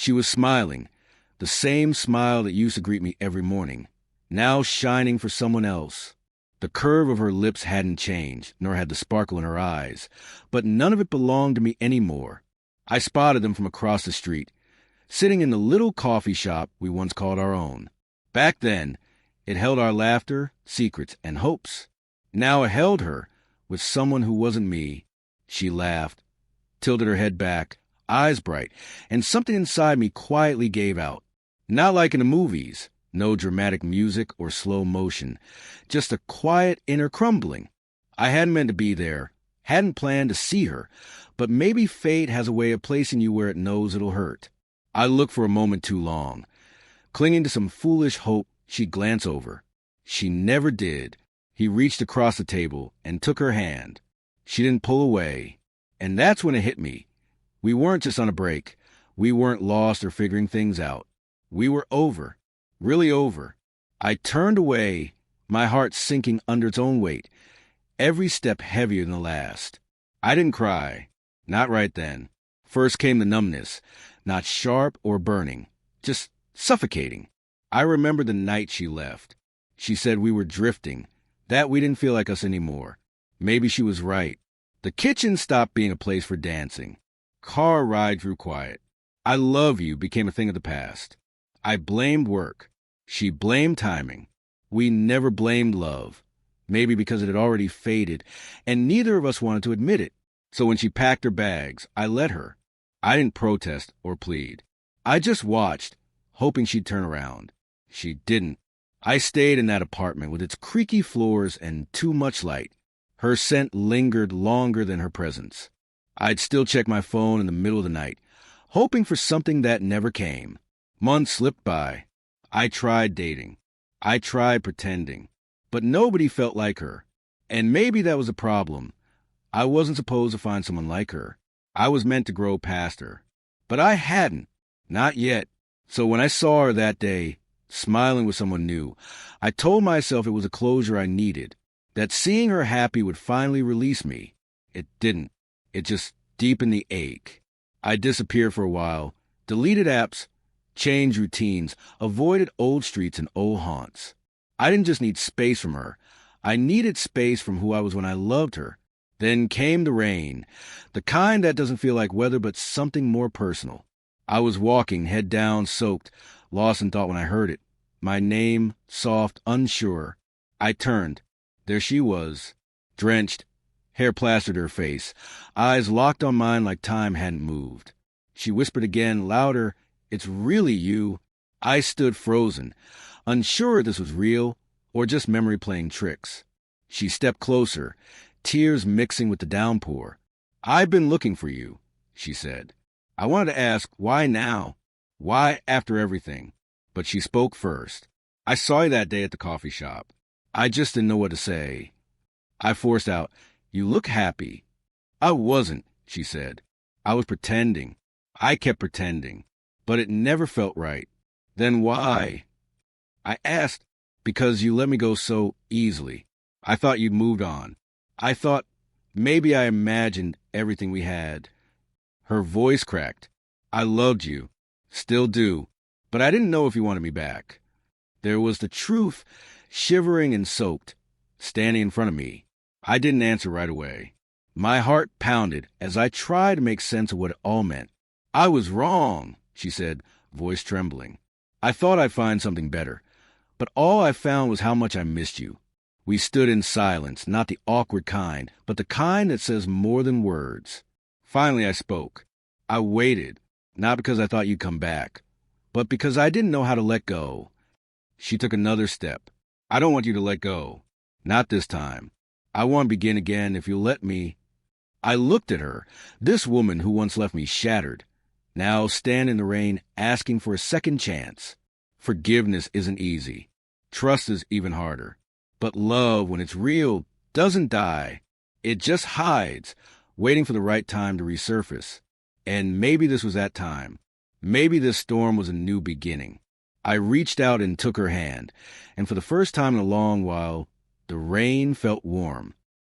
She was smiling, the same smile that used to greet me every morning, now shining for someone else. The curve of her lips hadn't changed, nor had the sparkle in her eyes, but none of it belonged to me anymore. I spotted them from across the street, sitting in the little coffee shop we once called our own. Back then, it held our laughter, secrets, and hopes. Now it held her with someone who wasn't me. She laughed, tilted her head back, eyes bright, and something inside me quietly gave out. Not like in the movies, no dramatic music or slow motion, just a quiet inner crumbling. I hadn't meant to be there, hadn't planned to see her, but maybe fate has a way of placing you where it knows it'll hurt. I looked for a moment too long, clinging to some foolish hope she'd glance over. She never did. He reached across the table and took her hand. She didn't pull away, and that's when it hit me. We weren't just on a break. We weren't lost or figuring things out. We were over. Really over. I turned away, my heart sinking under its own weight, every step heavier than the last. I didn't cry. Not right then. First came the numbness, not sharp or burning, just suffocating. I remember the night she left. She said we were drifting, that we didn't feel like us anymore. Maybe she was right. The kitchen stopped being a place for dancing. Car ride grew quiet. I love you became a thing of the past. I blamed work. She blamed timing. We never blamed love. Maybe because it had already faded, and neither of us wanted to admit it. So when she packed her bags, I let her. I didn't protest or plead. I just watched, hoping she'd turn around. She didn't. I stayed in that apartment with its creaky floors and too much light. Her scent lingered longer than her presence. I'd still check my phone in the middle of the night, hoping for something that never came. Months slipped by. I tried dating. I tried pretending. But nobody felt like her. And maybe that was a problem. I wasn't supposed to find someone like her. I was meant to grow past her. But I hadn't. Not yet. So when I saw her that day, smiling with someone new, I told myself it was a closure I needed, that seeing her happy would finally release me. It didn't. It just deepened the ache. I disappeared for a while, deleted apps, changed routines, avoided old streets and old haunts. I didn't just need space from her. I needed space from who I was when I loved her. Then came the rain, the kind that doesn't feel like weather but something more personal. I was walking, head down, soaked, lost in thought when I heard it. My name, soft, unsure. I turned. There she was, drenched, hair plastered her face, eyes locked on mine like time hadn't moved. She whispered again, louder, "It's really you." I stood frozen, unsure if this was real or just memory playing tricks. She stepped closer, tears mixing with the downpour. "I've been looking for you," she said. I wanted to ask, why now? Why after everything? But she spoke first. "I saw you that day at the coffee shop. I just didn't know what to say." I forced out, "You look happy." "I wasn't," she said. "I was pretending. I kept pretending. But it never felt right." "Then why?" I asked. "Because you let me go so easily. I thought you'd moved on. I thought maybe I imagined everything we had." Her voice cracked. "I loved you. Still do. But I didn't know if you wanted me back." There was the truth, shivering and soaked, standing in front of me. I didn't answer right away. My heart pounded as I tried to make sense of what it all meant. "I was wrong," she said, voice trembling. "I thought I'd find something better. But all I found was how much I missed you." We stood in silence, not the awkward kind, but the kind that says more than words. Finally I spoke. "I waited, not because I thought you'd come back, but because I didn't know how to let go." She took another step. "I don't want you to let go. Not this time. I want to begin again if you'll let me." I looked at her, this woman who once left me shattered, now stand in the rain asking for a second chance. Forgiveness isn't easy. Trust is even harder. But love, when it's real, doesn't die. It just hides, waiting for the right time to resurface. And maybe this was that time. Maybe this storm was a new beginning. I reached out and took her hand, and for the first time in a long while, the rain felt warm.